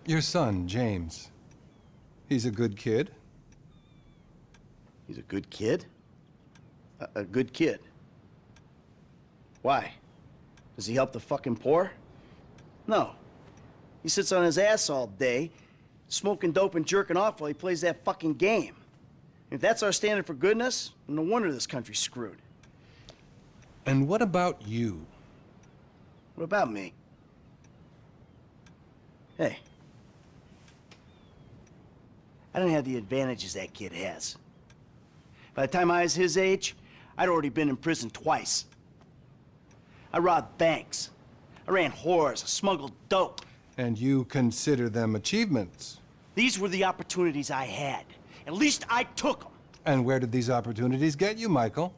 Your son, James. He's a good kid. He's a good kid? A good kid? Why? Does he help the fucking poor? No. He sits on his ass all day, smoking dope and jerking off while he plays that fucking game. If that's our standard for goodness, no wonder this country's screwed. And what about you? What about me? Hey. I don't have the advantages that kid has. By the time I was his age, I'd already been in prison twice. I robbed banks. I ran whores. I smuggled dope. And you consider them achievements? These were the opportunities I had. At least I took them. And where did these opportunities get you, Michael?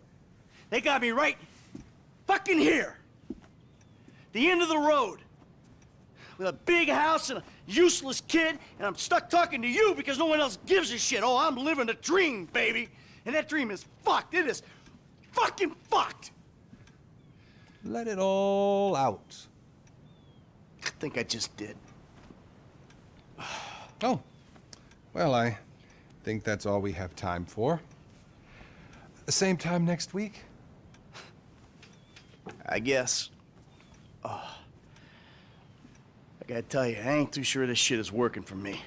They got me right fucking here. The end of the road. With a big house and a useless kid, and I'm stuck talking to you because no one else gives a shit. Oh, I'm living a dream, baby. And that dream is fucked. It is fucking fucked. Let it all out. I think I just did. Oh, well, I think that's all we have time for. The same time next week? I guess. I gotta tell you, I ain't too sure this shit is working for me.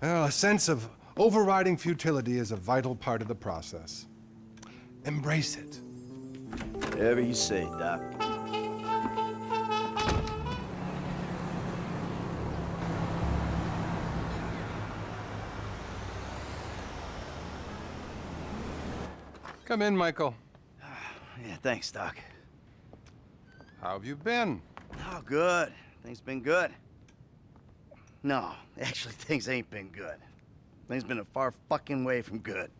Well, a sense of overriding futility is a vital part of the process. Embrace it. Whatever you say, Doc. Come in, Michael. Yeah, thanks, Doc. How have you been? Oh, good. Things been good. No, actually, things ain't been good. Things been a far fucking way from good.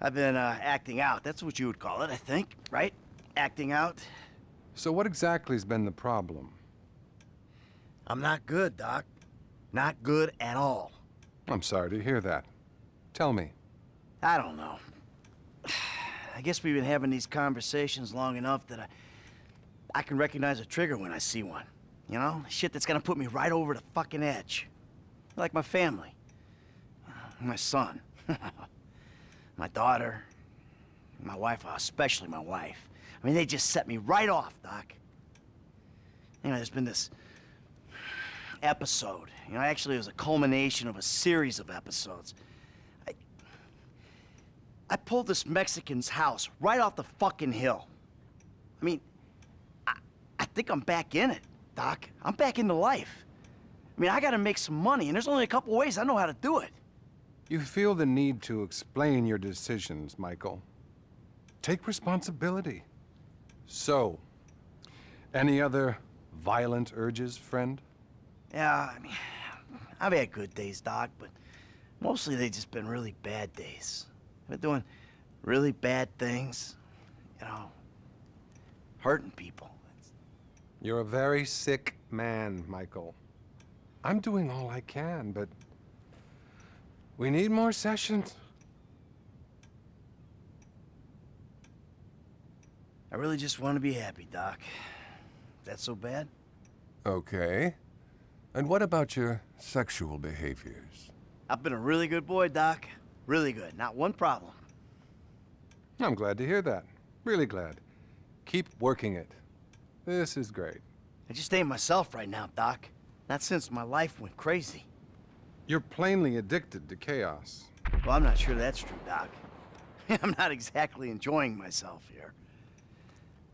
I've been acting out. That's what you would call it, I think, right? Acting out. So what exactly has been the problem? I'm not good, Doc. Not good at all. I'm sorry to hear that. Tell me. I don't know. I guess we've been having these conversations long enough that I can recognize a trigger when I see one. You know? Shit that's gonna put me right over the fucking edge. Like my family. My son. My daughter. My wife, especially my wife. I mean, they just set me right off, Doc. You know, there's been this episode. You know, actually it was a culmination of a series of episodes. I pulled this Mexican's house right off the fucking hill. I mean, I think I'm back in it, Doc. I'm back into life. I mean, I gotta make some money, and there's only a couple ways I know how to do it. You feel the need to explain your decisions, Michael. Take responsibility. So, any other violent urges, friend? Yeah, I mean, I've had good days, Doc, but mostly they've just been really bad days. I've been doing really bad things, you know, hurting people. You're a very sick man, Michael. I'm doing all I can, but we need more sessions. I really just want to be happy, Doc. That so bad? Okay. And what about your sexual behaviors? I've been a really good boy, Doc. Really good. Not one problem. I'm glad to hear that. Really glad. Keep working it. This is great. I just ain't myself right now, Doc. Not since my life went crazy. You're plainly addicted to chaos. Well, I'm not sure that's true, Doc. I'm not exactly enjoying myself here.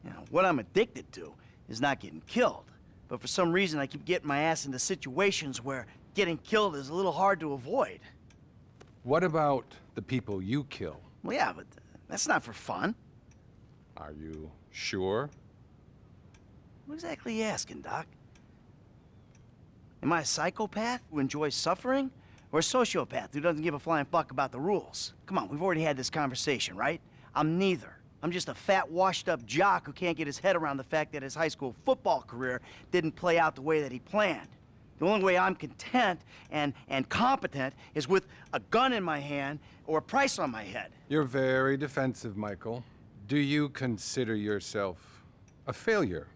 You know, what I'm addicted to is not getting killed. But for some reason, I keep getting my ass into situations where getting killed is a little hard to avoid. What about the people you kill? Well, yeah, but that's not for fun. Are you sure? What exactly are you asking, Doc? Am I a psychopath who enjoys suffering? Or a sociopath who doesn't give a flying fuck about the rules? Come on, we've already had this conversation, right? I'm neither. I'm just a fat, washed-up jock who can't get his head around the fact that his high school football career didn't play out the way that he planned. The only way I'm content and competent is with a gun in my hand or a price on my head. You're very defensive, Michael. Do you consider yourself a failure?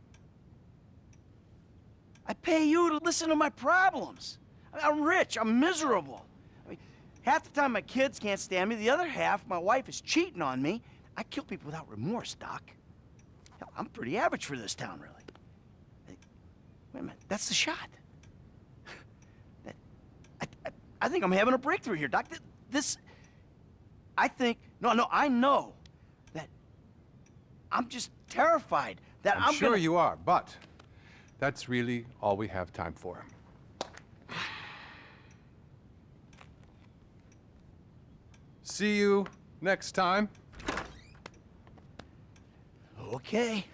I pay you to listen to my problems. I'm rich. I'm miserable. I mean, half the time my kids can't stand me. The other half, my wife is cheating on me. I kill people without remorse, Doc. Hell, I'm pretty average for this town, really. Hey, wait a minute. That's the shot. I think I'm having a breakthrough here, Doc. I know that I'm just terrified that I'm sure you are, but that's really all we have time for. See you next time. Okay.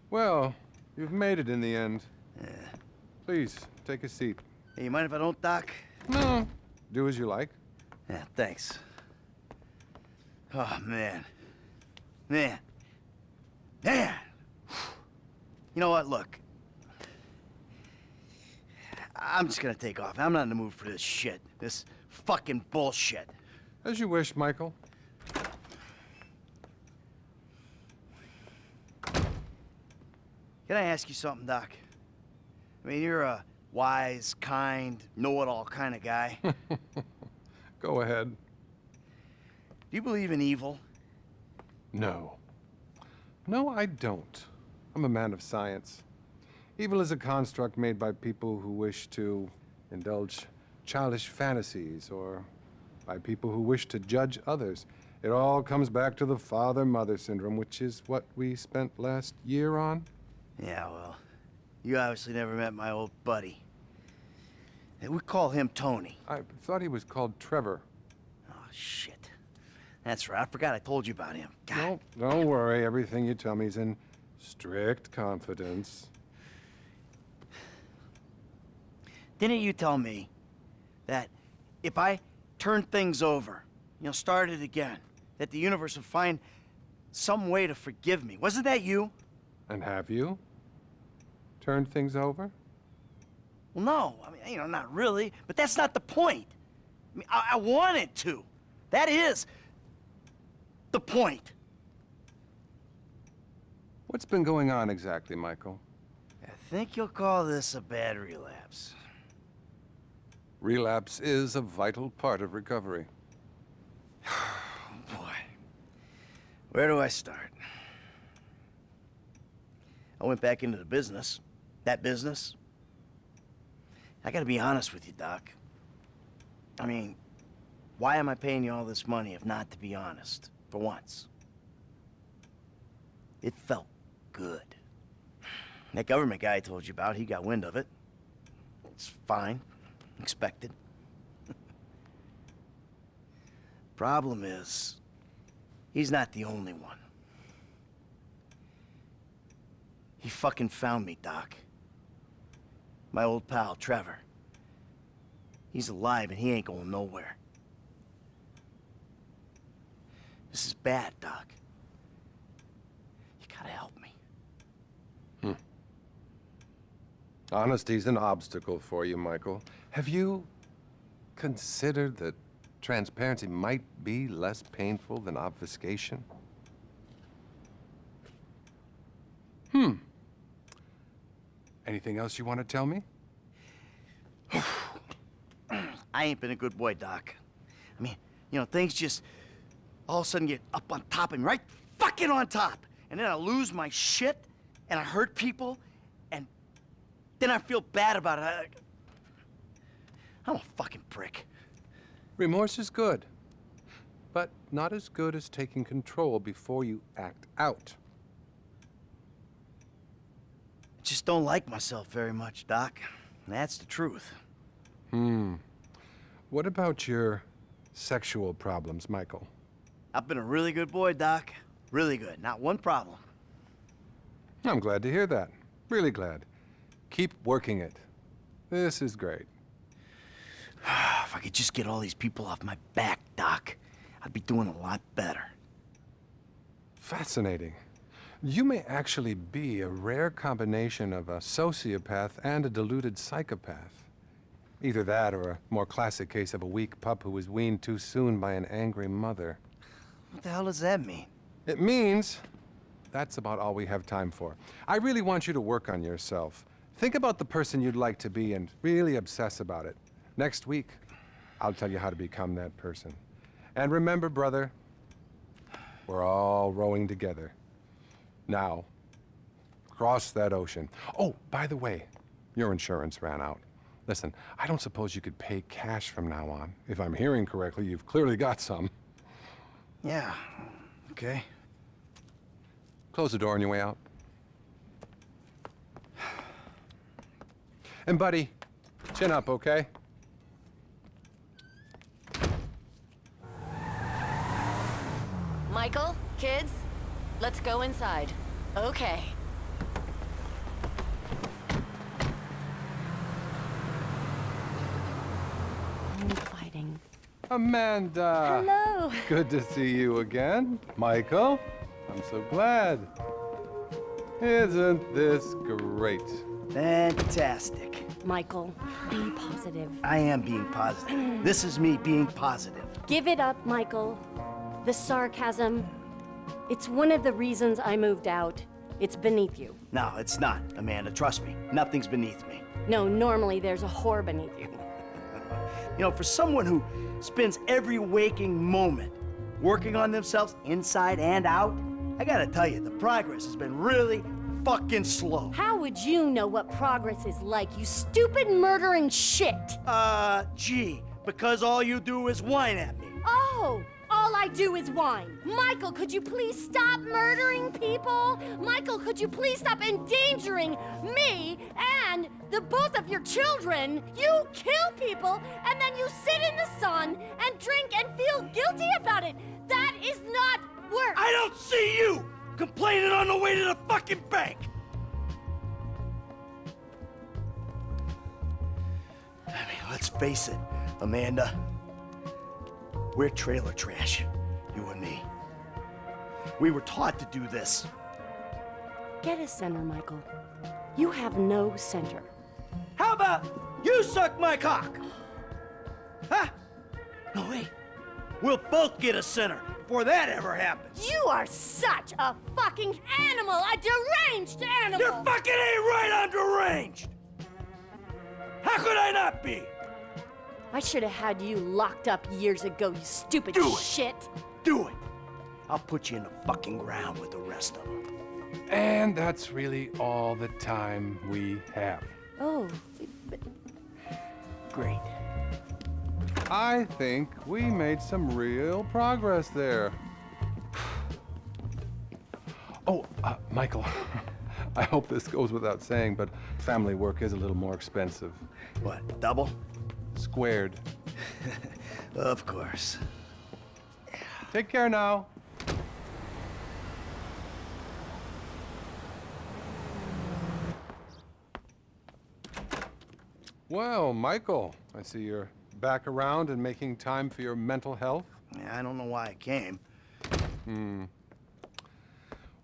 Well, you've made it in the end. Yeah. Please, take a seat. Hey, you mind if I don't, Doc? No, do as you like. Yeah, thanks. Oh, man. Man. Man! You know what? Look. I'm just gonna take off. I'm not in the mood for this shit. This fucking bullshit. As you wish, Michael. Can I ask you something, Doc? I mean, you're a wise, kind, know-it-all kind of guy. Do Go ahead. you believe in evil? No. No, I don't. I'm a man of science. Evil is a construct made by people who wish to indulge childish fantasies, or by people who wish to judge others. It all comes back to the father-mother syndrome, which is what we spent last year on. Yeah, well, you obviously never met my old buddy. We call him Tony. I thought he was called Trevor. Oh, shit. That's right. I forgot I told you about him. God. No, don't worry. Everything you tell me is in strict confidence. Didn't you tell me that if I turned things over, started again, that the universe would find some way to forgive me? Wasn't that you? And have you turned things over? Well, no. I mean, not really. But that's not the point. I mean, I wanted to. That is the point. What's been going on exactly, Michael? I think you'll call this a bad relapse. Relapse is a vital part of recovery. Boy, where do I start? I went back into the business. That business. I gotta be honest with you, Doc. I mean, why am I paying you all this money if not to be honest, for once? It felt good. That government guy I told you about, he got wind of it. It's fine. Expected. Problem is, he's not the only one. He fucking found me, Doc. My old pal, Trevor. He's alive and he ain't going nowhere. This is bad, Doc. You gotta help me. Honesty's an obstacle for you, Michael. Have you considered that transparency might be less painful than obfuscation? Anything else you want to tell me? I ain't been a good boy, Doc. I mean, things just all of a sudden get up on top of me, right fucking on top. And then I lose my shit, and I hurt people, and then I feel bad about it. I'm a fucking prick. Remorse is good, but not as good as taking control before you act out. I just don't like myself very much, Doc. That's the truth. What about your sexual problems, Michael? I've been a really good boy, Doc. Really good. Not one problem. I'm glad to hear that. Really glad. Keep working it. This is great. If I could just get all these people off my back, Doc, I'd be doing a lot better. Fascinating. You may actually be a rare combination of a sociopath and a deluded psychopath. Either that or a more classic case of a weak pup who was weaned too soon by an angry mother. What the hell does that mean? It means that's about all we have time for. I really want you to work on yourself. Think about the person you'd like to be and really obsess about it. Next week, I'll tell you how to become that person. And remember, brother, we're all rowing together. Now, cross that ocean. Oh, by the way, your insurance ran out. Listen, I don't suppose you could pay cash from now on. If I'm hearing correctly, you've clearly got some. Yeah, okay. Close the door on your way out. And buddy, chin up, okay? Michael, kids, let's go inside. Okay. I'm fighting. Amanda! Hello. Good to see you again. Michael, I'm so glad. Isn't this great? Fantastic. Michael, be positive. I am being positive. This is me being positive. Give it up, Michael. The sarcasm, it's one of the reasons I moved out. It's beneath you. No, it's not, Amanda. Trust me. Nothing's beneath me. No, normally there's a whore beneath you. You know, for someone who spends every waking moment working on themselves inside and out, I gotta tell you, the progress has been really fucking slow. How would you know what progress is like, you stupid murdering shit? Gee, because all you do is whine at me. Oh, all I do is whine. Michael, could you please stop murdering people? Michael, could you please stop endangering me and the both of your children? You kill people and then you sit in the sun and drink and feel guilty about it. That is not work. I don't see you complaining on the way to the fucking bank. I mean, let's face it, Amanda. We're trailer trash, you and me. We were taught to do this. Get a center, Michael. You have no center. How about you suck my cock? Huh? No, wait. We'll both get a center before that ever happens. You are such a fucking animal, a deranged animal. You fucking ain't right on deranged. How could I not be? I should have had you locked up years ago, you stupid Do it. shit. Do it. I'll put you in the fucking ground with the rest of them. And that's really all the time we have. Oh, Great. I think we made some real progress there. Oh, Michael, I hope this goes without saying, but family work is a little more expensive. What, double? Squared. Of course. Take care now. Well, Michael, I see you're back around and making time for your mental health. Yeah, I don't know why I came.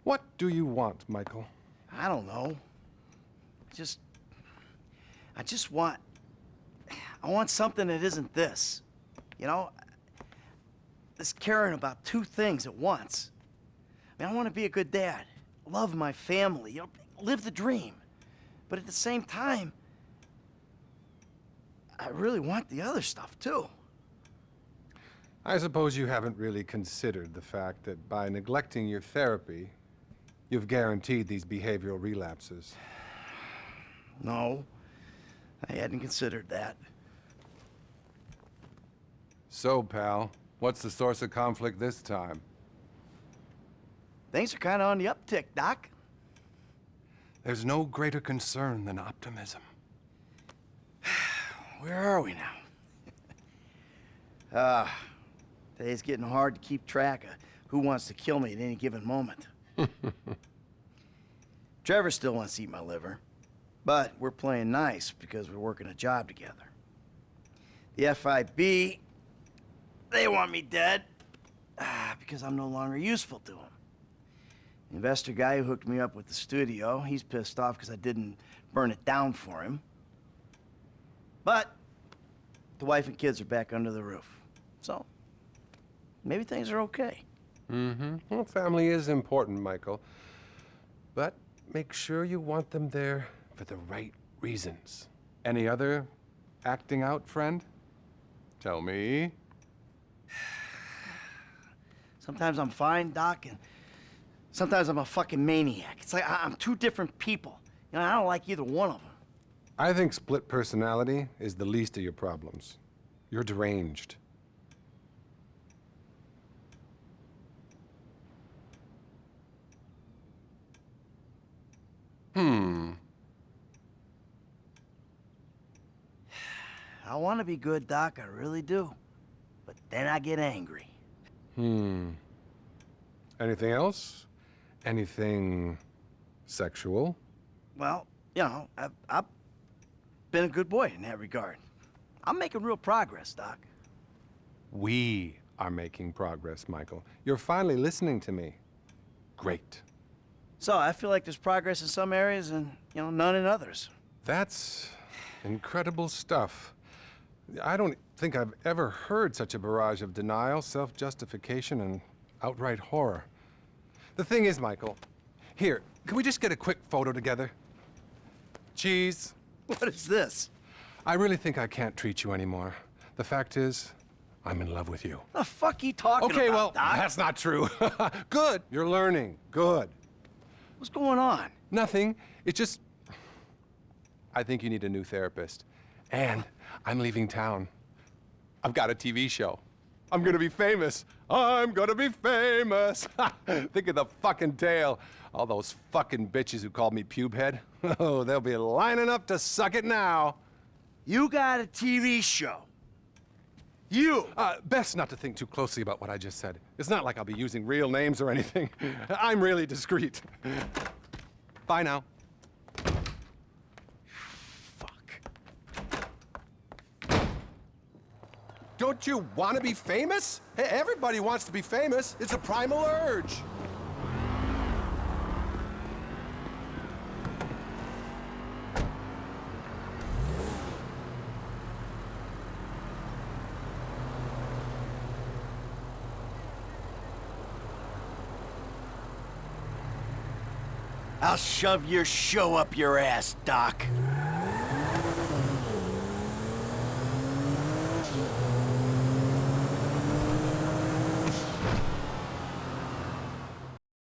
What do you want, Michael? I don't know. I just want... I want something that isn't this. You know? This caring about two things at once. I mean, I want to be a good dad. Love my family. You know, live the dream. But at the same time, I really want the other stuff, too. I suppose you haven't really considered the fact that by neglecting your therapy, you've guaranteed these behavioral relapses. No, I hadn't considered that. So, pal, what's the source of conflict this time? Things are kind of on the uptick, Doc. There's no greater concern than optimism. Where are we now? Today's getting hard to keep track of who wants to kill me at any given moment. Trevor still wants to eat my liver, but we're playing nice because we're working a job together. The FIB, they want me dead because I'm no longer useful to them. The investor guy who hooked me up with the studio, he's pissed off because I didn't burn it down for him. But the wife and kids are back under the roof. So, maybe things are okay. Well, family is important, Michael. But make sure you want them there for the right reasons. Any other acting out, friend? Tell me. Sometimes I'm fine, Doc, and sometimes I'm a fucking maniac. It's like I'm two different people. You know, I don't like either one of them. I think split personality is the least of your problems. You're deranged. I want to be good, Doc, I really do. But then I get angry. Anything else? Anything sexual? Well, you know, I've been a good boy in that regard. I'm making real progress, Doc. We are making progress, Michael. You're finally listening to me. Great. So I feel like there's progress in some areas and, you know, none in others. That's incredible stuff. I don't think I've ever heard such a barrage of denial, self-justification, and outright horror. The thing is, Michael, here, can we just get a quick photo together? Cheese. What is this? I really think I can't treat you anymore. The fact is, I'm in love with you. The fuck you talking Okay, well, about, Doc? that's not true. Good. You're learning. Good. What's going on? Nothing. It's just, I think you need a new therapist. And I'm leaving town. I've got a TV show. I'm gonna be famous. I'm gonna be famous. Think of the fucking tale. All those fucking bitches who called me pube head. Oh, they'll be lining up to suck it now. You got a TV show. You! Best not to think too closely about what I just said. It's not like I'll be using real names or anything. I'm really discreet. Bye now. Don't you want to be famous? Hey, everybody wants to be famous. It's a primal urge. I'll shove your show up your ass, Doc.